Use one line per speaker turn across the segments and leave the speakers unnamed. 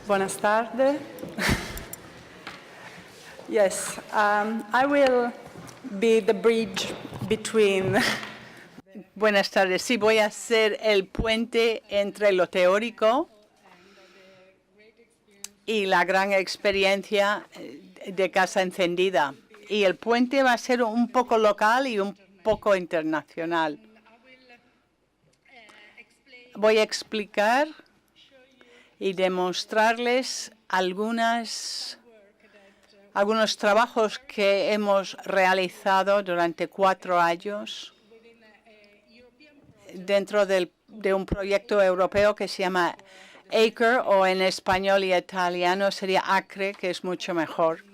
Buenas tardes. Yes, I will be the bridge between.
Buenas tardes. Sí, voy a ser el puente entre lo teórico y la gran experiencia de Casa Encendida. Y el puente va a ser un poco local y un poco internacional. Voy a explicar y demostrarles algunos trabajos que hemos realizado durante 4 años dentro de un proyecto europeo que se llama ACRE, o en español y italiano sería ACRE, que es mucho mejor.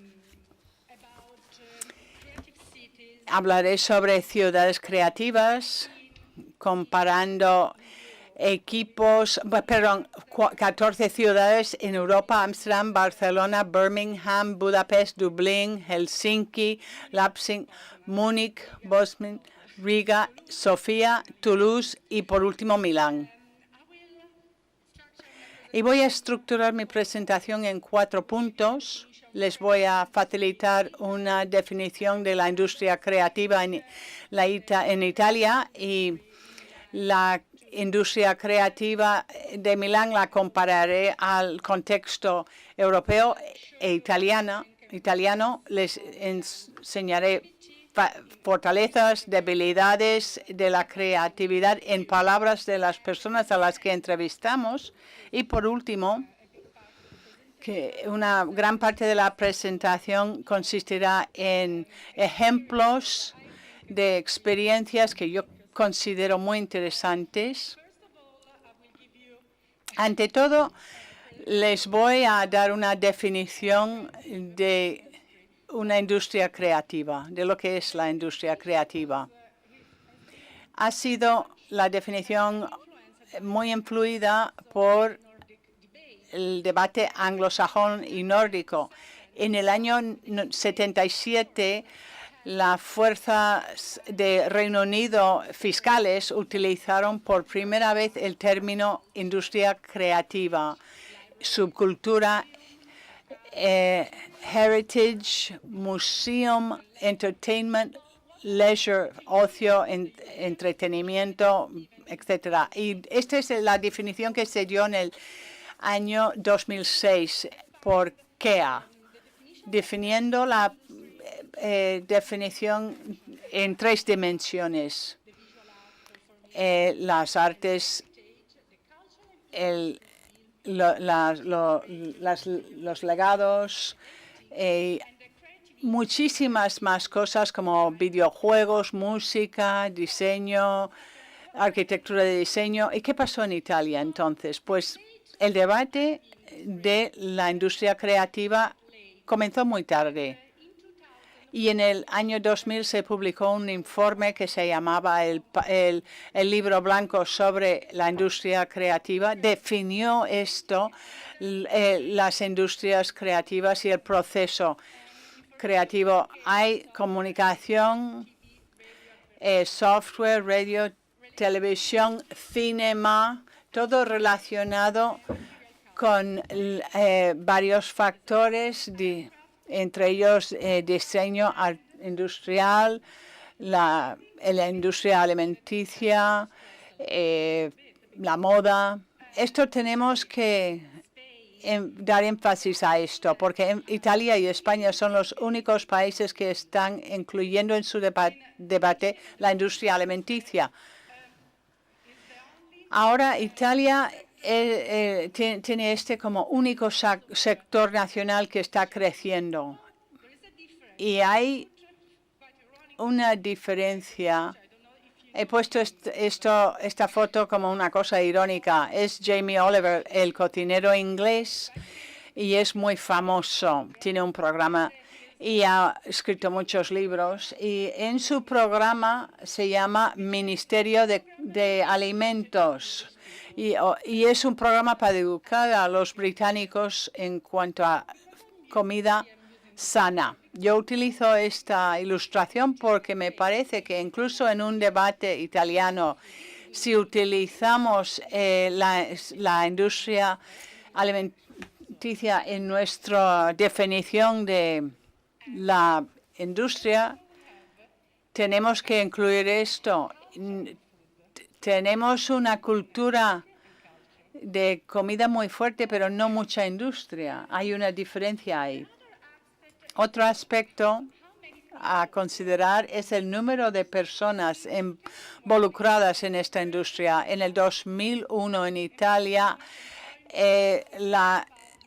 Hablaré sobre ciudades creativas, comparando 14 ciudades en Europa: Ámsterdam, Barcelona, Birmingham, Budapest, Dublín, Helsinki, Leipzig, Múnich, Boston, Riga, Sofía, Toulouse y por último Milán. Y voy a estructurar mi presentación en 4 puntos. Les voy a facilitar una definición de la industria creativa en Italia, y la industria creativa de Milán la compararé al contexto europeo e italiano. Les enseñaré fortalezas, debilidades de la creatividad en palabras de las personas a las que entrevistamos. Y por último, que una gran parte de la presentación consistirá en ejemplos de experiencias que yo considero muy interesantes. Ante todo, les voy a dar una definición de una industria creativa, de lo que es la industria creativa. Ha sido la definición muy influida por el debate anglosajón y nórdico. En el año 77, las fuerzas de Reino Unido fiscales utilizaron por primera vez el término industria creativa, subcultura, heritage, museum, entertainment, leisure, ocio, entretenimiento, etc. Y esta es la definición que se dio en el año 2006 por KEA, definiendo la definición en 3 dimensiones: las artes, los legados, muchísimas más cosas como videojuegos, música, diseño, arquitectura de diseño. ¿Y qué pasó en Italia entonces? Pues el debate de la industria creativa comenzó muy tarde. Y en el año 2000 se publicó un informe que se llamaba el Libro Blanco sobre la industria creativa. Definió esto, las industrias creativas y el proceso creativo. Hay comunicación, software, radio, televisión, cinema, todo relacionado con varios factores, entre ellos diseño industrial, la industria alimenticia, la moda. Esto tenemos que dar énfasis a esto, porque Italia y España son los únicos países que están incluyendo en su debate la industria alimenticia. Ahora Italia tiene como único sector nacional que está creciendo. Y hay una diferencia. He puesto esta foto como una cosa irónica. Es Jamie Oliver, el cocinero inglés, y es muy famoso. Tiene un programa y ha escrito muchos libros. Y en su programa se llama Ministerio de Alimentos. Y es un programa para educar a los británicos en cuanto a comida sana. Yo utilizo esta ilustración porque me parece que incluso en un debate italiano, si utilizamos la industria alimenticia en nuestra definición de la industria, tenemos que incluir esto. Tenemos una cultura de comida muy fuerte, pero no mucha industria. Hay una diferencia ahí. Otro aspecto a considerar es el número de personas involucradas en esta industria. En el 2001 en Italia,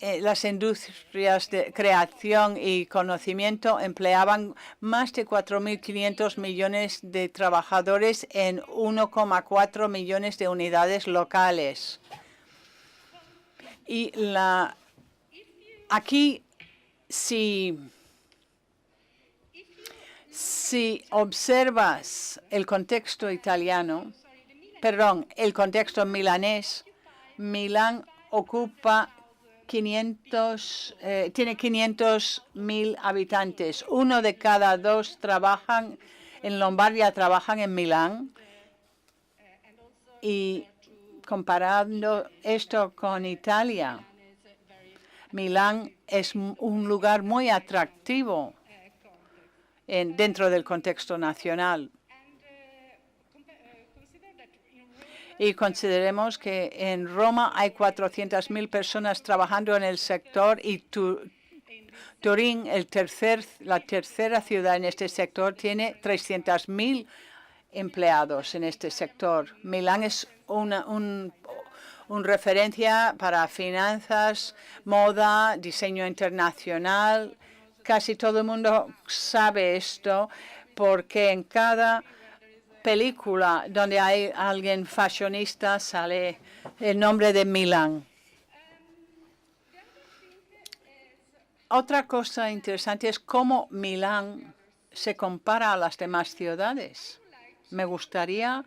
las industrias de creación y conocimiento empleaban más de 4.500 millones de trabajadores en 1,4 millones de unidades locales. Y aquí, si observas el contexto italiano, el contexto milanés, Milán ocupa tiene 500.000 habitantes. 1 de cada 2 trabajan en Lombardía, trabajan en Milán. Y comparando esto con Italia, Milán es un lugar muy atractivo dentro del contexto nacional. Y consideremos que en Roma hay 400.000 personas trabajando en el sector y Turín, la tercera ciudad en este sector, tiene 300.000 empleados en este sector. Milán es una referencia para finanzas, moda, diseño internacional. Casi todo el mundo sabe esto porque en cada película donde hay alguien fashionista sale el nombre de Milán. Otra cosa interesante es cómo Milán se compara a las demás ciudades. Me gustaría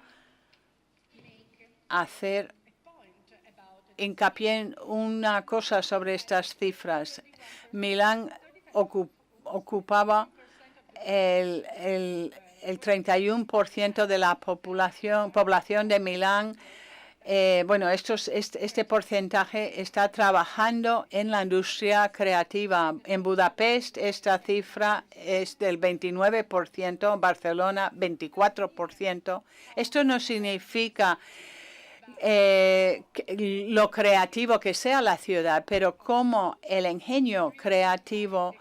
hacer hincapié en una cosa sobre estas cifras. Milán ocupaba el 31% de la población de Milán. Este porcentaje está trabajando en la industria creativa. En Budapest esta cifra es del 29%, Barcelona 24%. Esto no significa lo creativo que sea la ciudad, pero cómo el ingenio creativo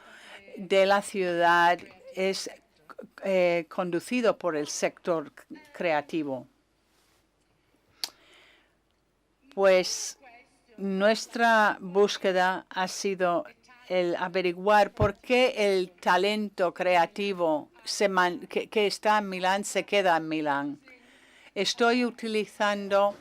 de la ciudad es conducido por el sector creativo. Pues nuestra búsqueda ha sido el averiguar por qué el talento creativo que está en Milán se queda en Milán. Estoy utilizando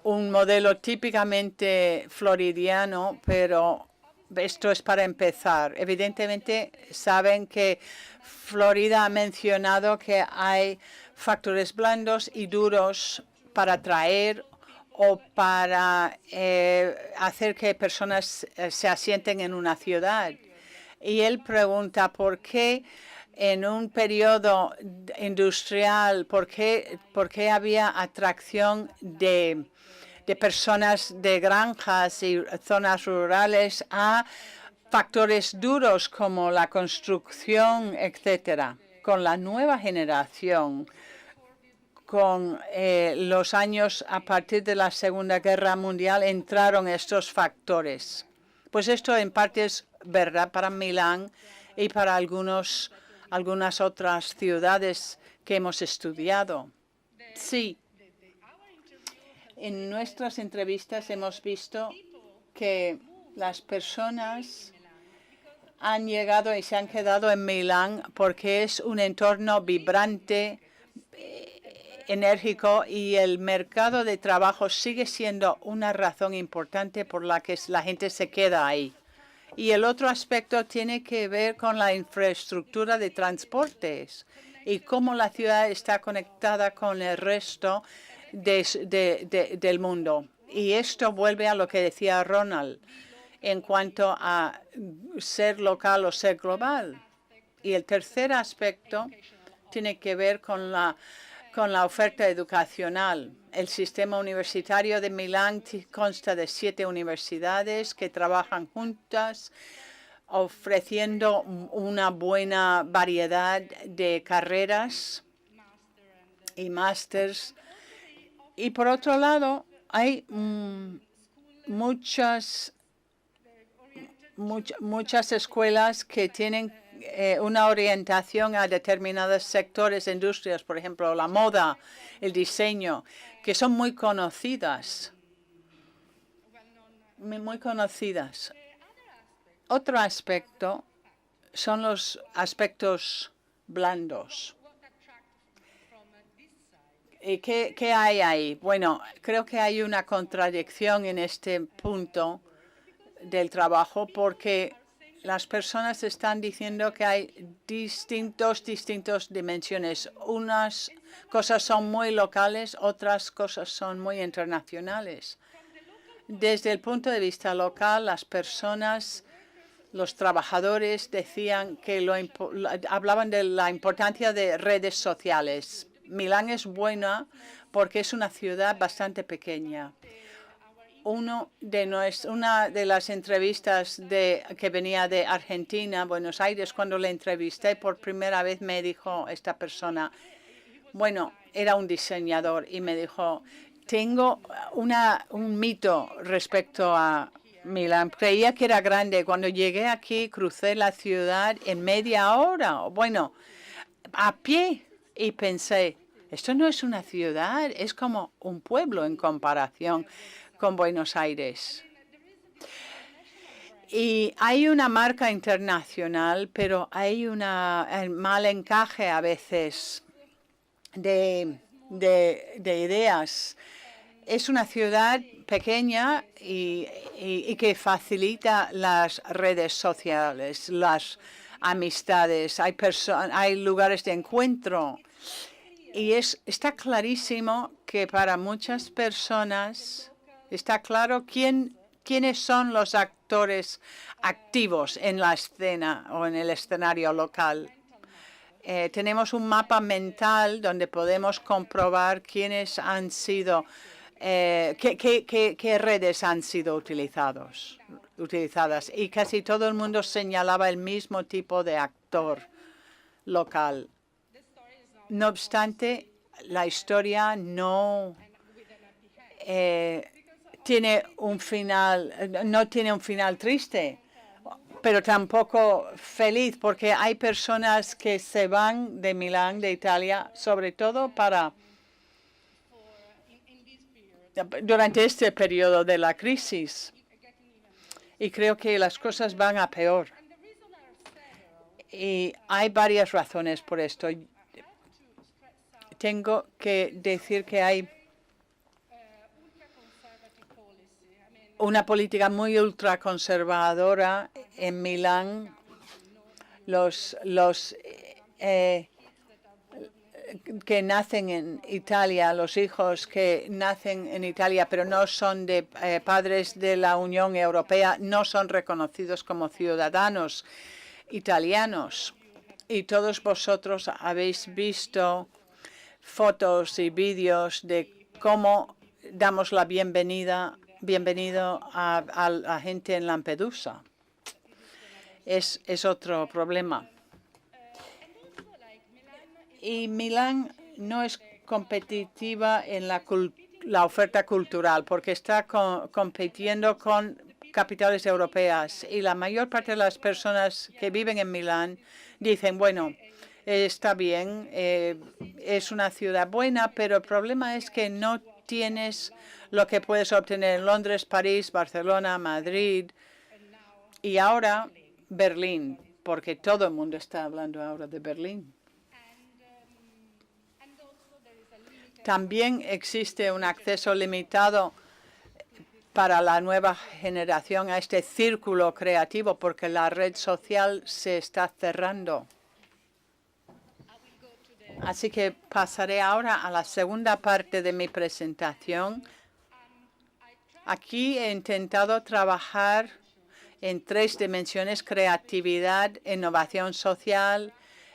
un modelo típicamente floridiano, pero esto es para empezar. Evidentemente, saben que Florida ha mencionado que hay factores blandos y duros para atraer o para hacer que personas se asienten en una ciudad. Y él pregunta por qué en un periodo industrial, por qué había atracción de personas de granjas y zonas rurales a factores duros como la construcción, etcétera. Con la nueva generación, con los años a partir de la Segunda Guerra Mundial, entraron estos factores. Pues esto en parte es verdad para Milán y para algunas otras ciudades que hemos estudiado. Sí. En nuestras entrevistas hemos visto que las personas han llegado y se han quedado en Milán porque es un entorno vibrante, enérgico, y el mercado de trabajo sigue siendo una razón importante por la que la gente se queda ahí. Y el otro aspecto tiene que ver con la infraestructura de transportes y cómo la ciudad está conectada con el resto del mundo. Y esto vuelve a lo que decía Ronald. en cuanto a ser local o ser global. Y el tercer aspecto tiene que ver con la oferta educacional. El sistema universitario de Milán consta de 7 universidades que trabajan juntas, ofreciendo una buena variedad de carreras y másters. Y por otro lado, hay muchas escuelas que tienen una orientación a determinados sectores, industrias, por ejemplo, la moda, el diseño, que son muy conocidas. Otro aspecto son los aspectos blandos. ¿Y qué hay ahí? Bueno, creo que hay una contradicción en este punto del trabajo porque las personas están diciendo que hay distintas dimensiones. Unas cosas son muy locales, otras cosas son muy internacionales. Desde el punto de vista local, las personas, los trabajadores decían que hablaban de la importancia de redes sociales. Milán es buena porque es una ciudad bastante pequeña. Una de las entrevistas que venía de Argentina, Buenos Aires, cuando le entrevisté por primera vez, me dijo esta persona, bueno, era un diseñador, y me dijo, tengo un mito respecto a Milán. Creía que era grande. Cuando llegué aquí, crucé la ciudad en media hora, bueno, a pie, y pensé, esto no es una ciudad, es como un pueblo en comparación con Buenos Aires. Y hay una marca internacional, pero hay un mal encaje a veces de ideas. Es una ciudad pequeña y que facilita las redes sociales, las amistades. Hay lugares de encuentro. Y está clarísimo que para muchas personas está claro quiénes son los actores activos en la escena o en el escenario local. Tenemos un mapa mental donde podemos comprobar quiénes han sido, qué redes han sido utilizadas. Y casi todo el mundo señalaba el mismo tipo de actor local. No obstante, la historia no tiene un final triste, pero tampoco feliz, porque hay personas que se van de Milán, de Italia, sobre todo durante este periodo de la crisis. Y creo que las cosas van a peor. Y hay varias razones por esto. Tengo que decir que hay una política muy ultraconservadora en Milán. Los que nacen en Italia, los hijos que nacen en Italia pero no son de padres de la Unión Europea, no son reconocidos como ciudadanos italianos. Y todos vosotros habéis visto fotos y vídeos de cómo damos la bienvenido a la gente en Lampedusa. Es otro problema. Y Milán no es competitiva en la oferta cultural porque está compitiendo con capitales europeas. Y la mayor parte de las personas que viven en Milán dicen, bueno, está bien, es una ciudad buena, pero el problema es que no tienes lo que puedes obtener en Londres, París, Barcelona, Madrid y ahora Berlín, porque todo el mundo está hablando ahora de Berlín. También existe un acceso limitado para la nueva generación a este círculo creativo porque la red social se está cerrando. Así que pasaré ahora a la segunda parte de mi presentación. Aquí he intentado trabajar en 3 dimensiones: creatividad, innovación social,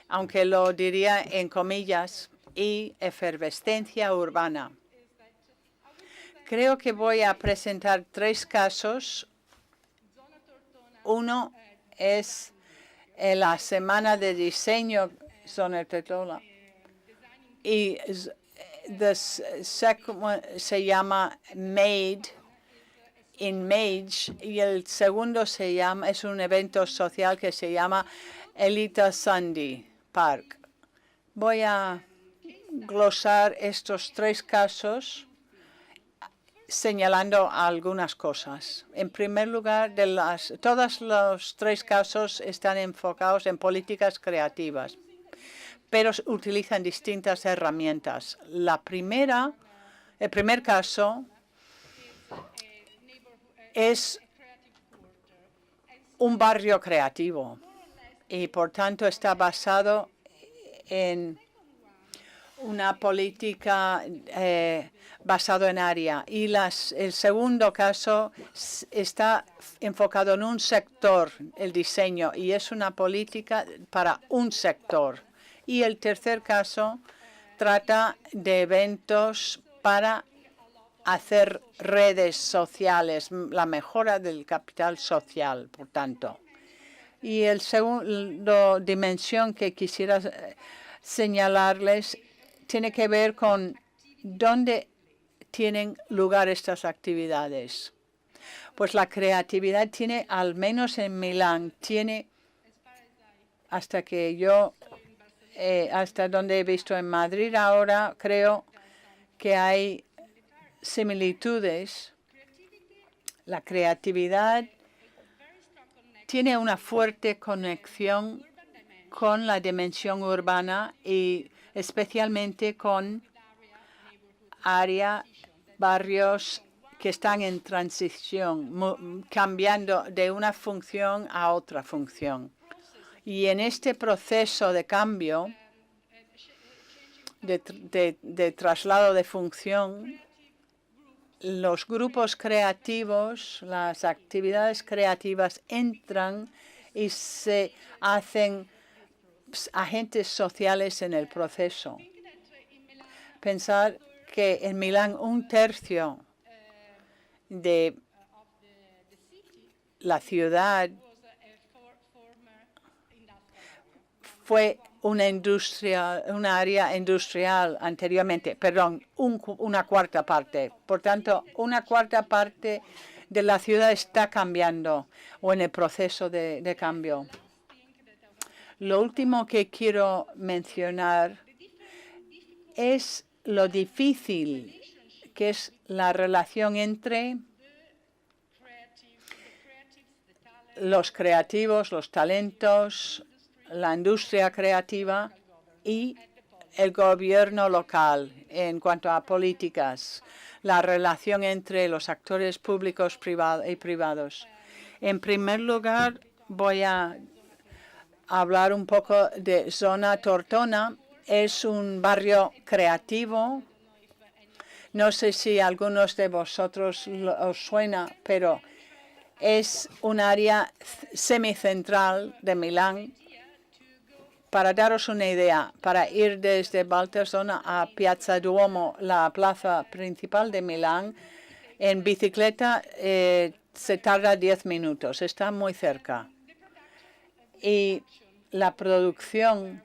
aunque lo diría en comillas, y efervescencia urbana. Creo que voy a presentar 3 casos. Uno es la Semana de Diseño Zona Tortona y se llama Made in Mage, y el segundo es un evento social que se llama Elita Sunday Park. Voy a glosar estos 3 casos señalando algunas cosas. En primer lugar, todos los 3 casos están enfocados en políticas creativas, pero utilizan distintas herramientas. El primer caso es un barrio creativo y, por tanto, está basado en una política basada en área. Y el segundo caso está enfocado en un sector, el diseño, y es una política para un sector. Y el tercer caso trata de eventos para hacer redes sociales, la mejora del capital social, por tanto. Y el segundo dimensión que quisiera señalarles tiene que ver con dónde tienen lugar estas actividades. Pues la creatividad tiene, al menos en Milán, hasta donde he visto en Madrid ahora, creo que hay similitudes. La creatividad tiene una fuerte conexión con la dimensión urbana y especialmente con barrios que están en transición, cambiando de una función a otra función. Y en este proceso de cambio, de traslado de función, los grupos creativos, las actividades creativas entran y se hacen agentes sociales en el proceso. Pensar que en Milán 1/3 de la ciudad fue una área industrial anteriormente, perdón, una cuarta parte. Por tanto, una cuarta parte de la ciudad está cambiando o en el proceso de cambio. Lo último que quiero mencionar es lo difícil que es la relación entre los creativos, los talentos, la industria creativa y el gobierno local en cuanto a políticas, la relación entre los actores públicos y privados. En primer lugar, voy a hablar un poco de Zona Tortona. Es un barrio creativo. No sé si a algunos de vosotros os suena, pero es un área semicentral de Milán. Para daros una idea, para ir desde Valtersona a Piazza Duomo, la plaza principal de Milán, en bicicleta se tarda 10 minutos. Está muy cerca. Y la producción,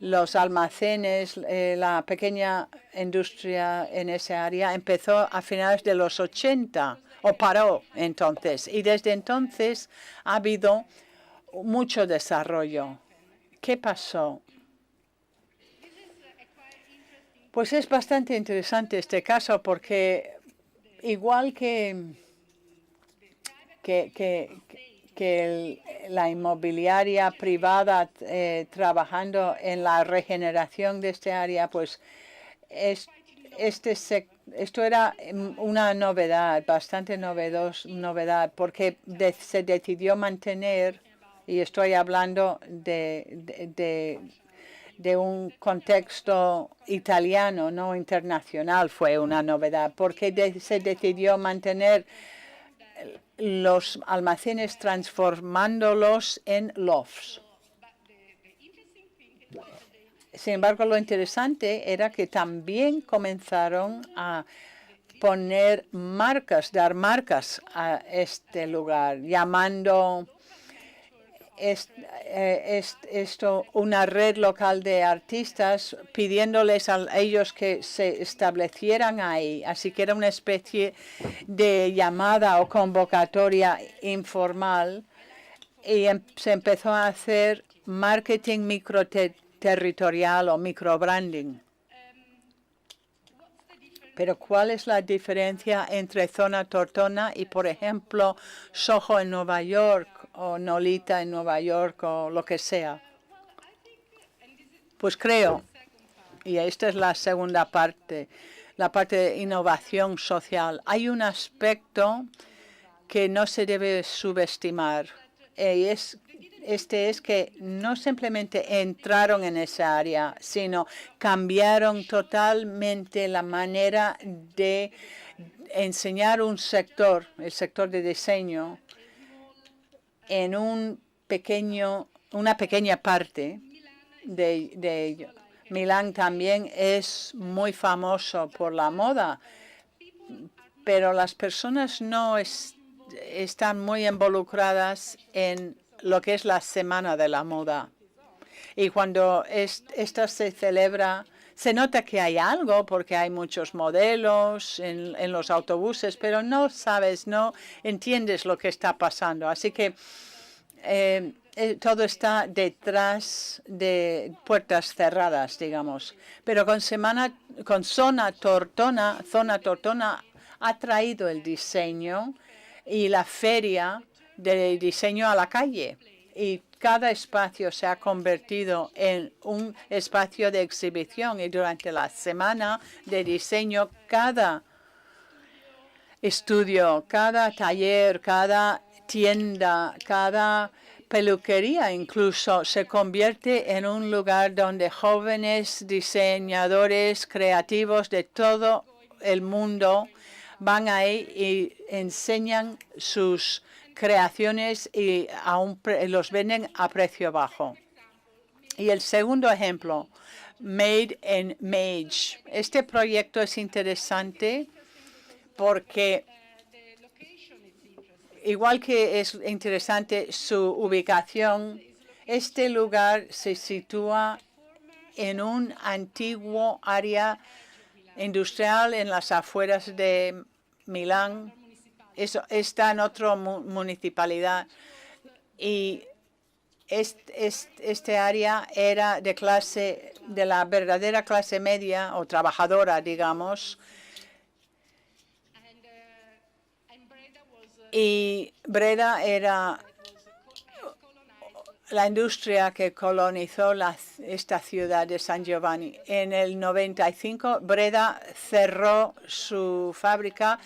los almacenes, la pequeña industria en esa área empezó a finales de los 80 o paró entonces. Y desde entonces ha habido mucho desarrollo. ¿Qué pasó? Pues es bastante interesante este caso porque igual que la inmobiliaria privada trabajando en la regeneración de este área, pues esto era una novedad, bastante novedad, porque se decidió mantener, y estoy hablando de un contexto italiano, no internacional, fue una novedad, porque se decidió mantener los almacenes transformándolos en lofts. Sin embargo, lo interesante era que también comenzaron a poner marcas, dar marcas a este lugar, llamando esto una red local de artistas, pidiéndoles a ellos que se establecieran ahí. Así que era una especie de llamada o convocatoria informal y se empezó a hacer marketing microterritorial o microbranding. Pero ¿cuál es la diferencia entre Zona Tortona y, por ejemplo, Soho en Nueva York o Nolita en Nueva York o lo que sea? Pues creo, y esta es la segunda parte, la parte de innovación social. Hay un aspecto que no se debe subestimar. Este es que no simplemente entraron en esa área, sino cambiaron totalmente la manera de enseñar un sector, el sector de diseño, en una pequeña parte de ello. Milán también es muy famoso por la moda, pero las personas no están muy involucradas en lo que es la Semana de la Moda. Y cuando esta se celebra, se nota que hay algo porque hay muchos modelos en los autobuses, pero no sabes, no entiendes lo que está pasando. Así que todo está detrás de puertas cerradas, digamos. Pero con Zona Tortona ha traído el diseño y la feria de diseño a la calle. Y cada espacio se ha convertido en un espacio de exhibición. Y durante la semana de diseño, cada estudio, cada taller, cada tienda, cada peluquería incluso se convierte en un lugar donde jóvenes diseñadores creativos de todo el mundo van ahí y enseñan sus creaciones y los venden a precio bajo. Y el segundo ejemplo, Made in Mage. Este proyecto es interesante porque igual que es interesante su ubicación, este lugar se sitúa en un antiguo área industrial en las afueras de Milán. Eso está en otra municipalidad y este área era de la verdadera clase media o trabajadora, digamos. Y Breda era la industria que colonizó esta ciudad de San Giovanni. En el 95, Breda cerró su fábrica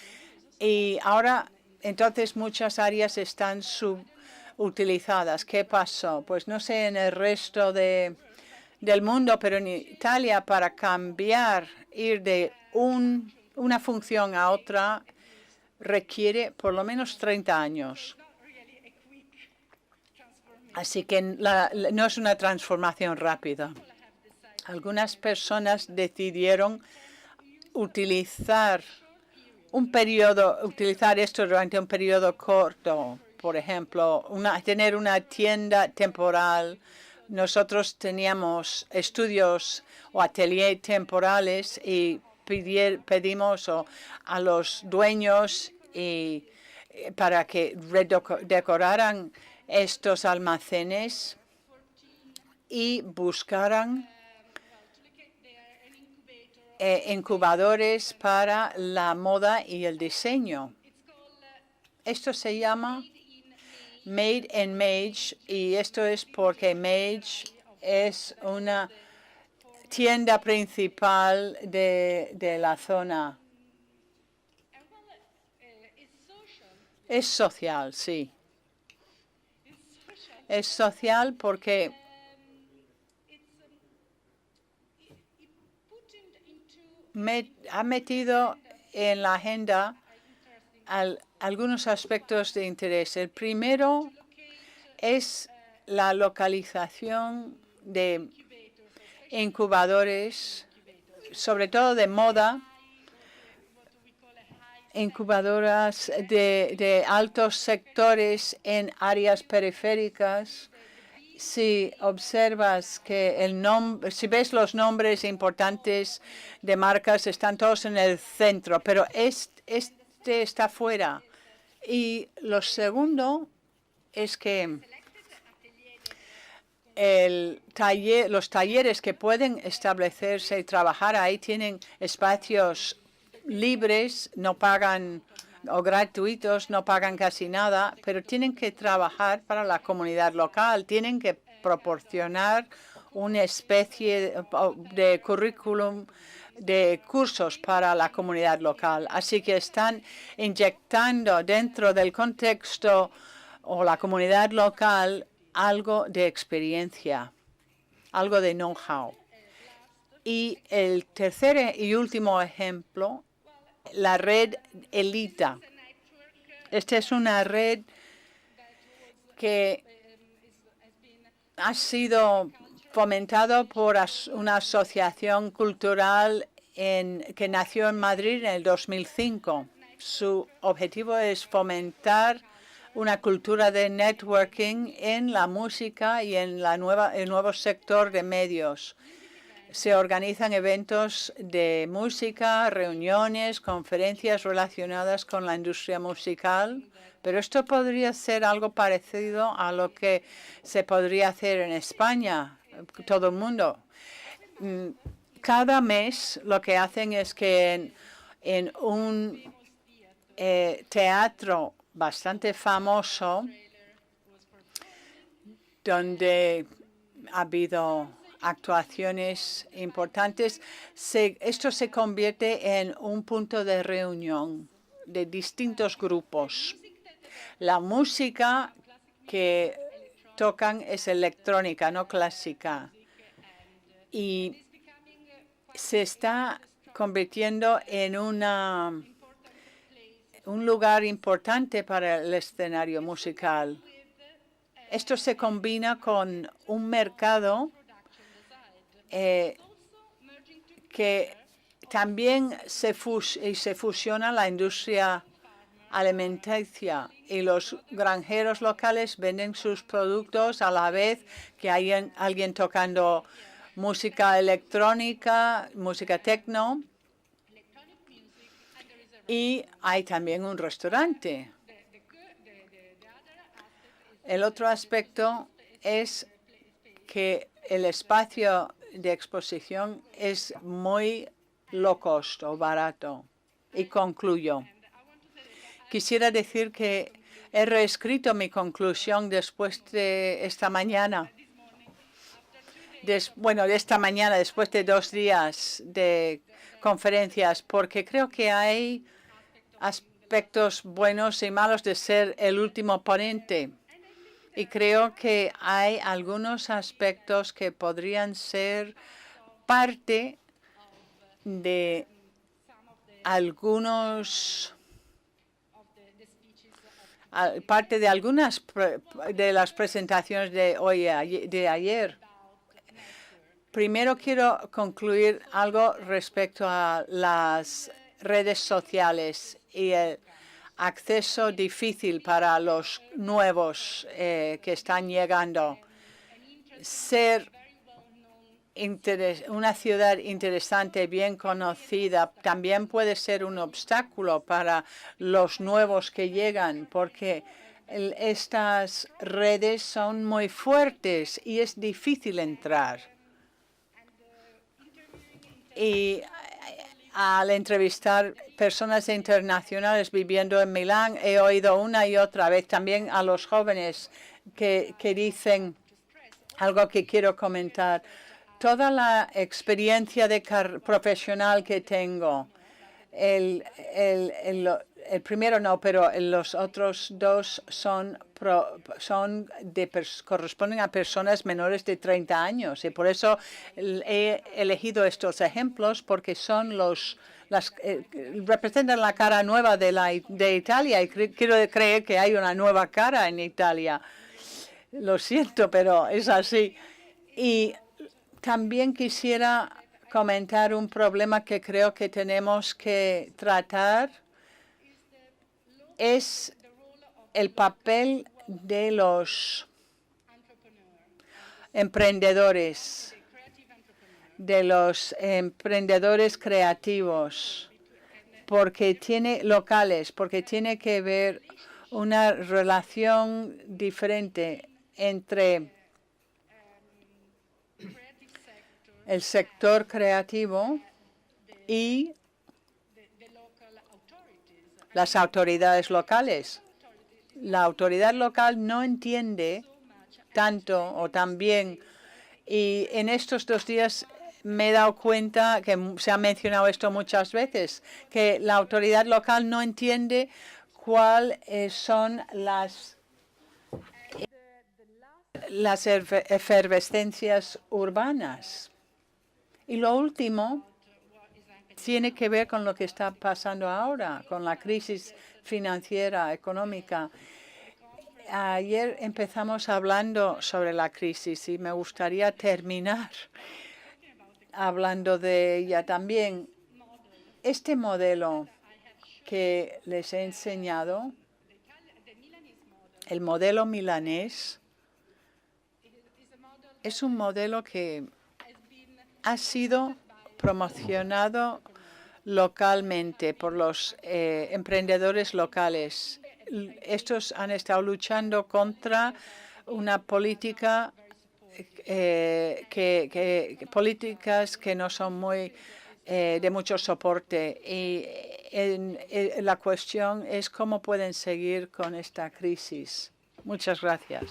y ahora, entonces, muchas áreas están subutilizadas. ¿Qué pasó? Pues no sé en el resto del mundo, pero en Italia, para cambiar, ir de una función a otra, requiere por lo menos 30 años. Así que no es una transformación rápida. Algunas personas decidieron utilizar esto durante un periodo corto. Por ejemplo, tener una tienda temporal. Nosotros teníamos estudios o ateliers temporales y pedimos a los dueños para que decoraran estos almacenes y buscaran incubadores para la moda y el diseño. Esto se llama Made in Mage y esto es porque Mage es una tienda principal de la zona. Es social, sí. Es social porque ha metido en la agenda algunos aspectos de interés. El primero es la localización de incubadores, sobre todo de moda, incubadoras de altos sectores en áreas periféricas. Si observas que si ves los nombres importantes de marcas, están todos en el centro, pero este está fuera. Y lo segundo es que los talleres que pueden establecerse y trabajar ahí tienen espacios libres, no pagan, o gratuitos, no pagan casi nada, pero tienen que trabajar para la comunidad local, tienen que proporcionar una especie de currículum de cursos para la comunidad local. Así que están inyectando dentro del contexto o la comunidad local algo de experiencia, algo de know-how. Y el tercer y último ejemplo, la red ELITA. Esta es una red que ha sido fomentada por una asociación cultural que nació en Madrid en el 2005. Su objetivo es fomentar una cultura de networking en la música y en el nuevo sector de medios. Se organizan eventos de música, reuniones, conferencias relacionadas con la industria musical, pero esto podría ser algo parecido a lo que se podría hacer en España, todo el mundo. Cada mes lo que hacen es que en un teatro bastante famoso, donde ha habido actuaciones importantes, esto se convierte en un punto de reunión de distintos grupos. La música que tocan es electrónica, no clásica, y se está convirtiendo en un lugar importante para el escenario musical. Esto se combina con un mercado que también se fusiona la industria alimenticia, y los granjeros locales venden sus productos a la vez que hay alguien tocando música electrónica, música techno, y hay también un restaurante. El otro aspecto es que el espacio de exposición es muy low cost o barato. Y concluyo. Quisiera decir que he reescrito mi conclusión después de esta mañana. De esta mañana, después de 2 días de conferencias, porque creo que hay aspectos buenos y malos de ser el último ponente. Y creo que hay algunos aspectos que podrían ser parte de algunas de las presentaciones de ayer. Primero quiero concluir algo respecto a las redes sociales y el acceso difícil para los nuevos que están llegando. Ser una ciudad interesante, bien conocida, también puede ser un obstáculo para los nuevos que llegan, porque estas redes son muy fuertes y es difícil entrar. Y al entrevistar personas internacionales viviendo en Milán, he oído una y otra vez también a los jóvenes que dicen algo que quiero comentar. Toda la experiencia profesional que tengo, el primero no, pero los otros dos corresponden a personas menores de 30 años. Y por eso he elegido estos ejemplos, porque son representan la cara nueva de Italia. Y quiero creer que hay una nueva cara en Italia. Lo siento, pero es así. Y también quisiera comentar un problema que creo que tenemos que tratar. Es el papel de los emprendedores, creativos, porque tiene que ver una relación diferente entre el sector creativo y las autoridades locales. La autoridad local no entiende tanto o tan bien, y en estos 2 días me he dado cuenta que se ha mencionado esto muchas veces, que la autoridad local no entiende cuáles son las efervescencias urbanas. Y lo último tiene que ver con lo que está pasando ahora, con la crisis financiera, económica. Ayer empezamos hablando sobre la crisis y me gustaría terminar hablando de ella también. Este modelo que les he enseñado, el modelo milanés, es un modelo que ha sido promocionado localmente por los emprendedores locales. Estos han estado luchando contra una política políticas que no son muy de mucho soporte. Y la cuestión es cómo pueden seguir con esta crisis. Muchas gracias.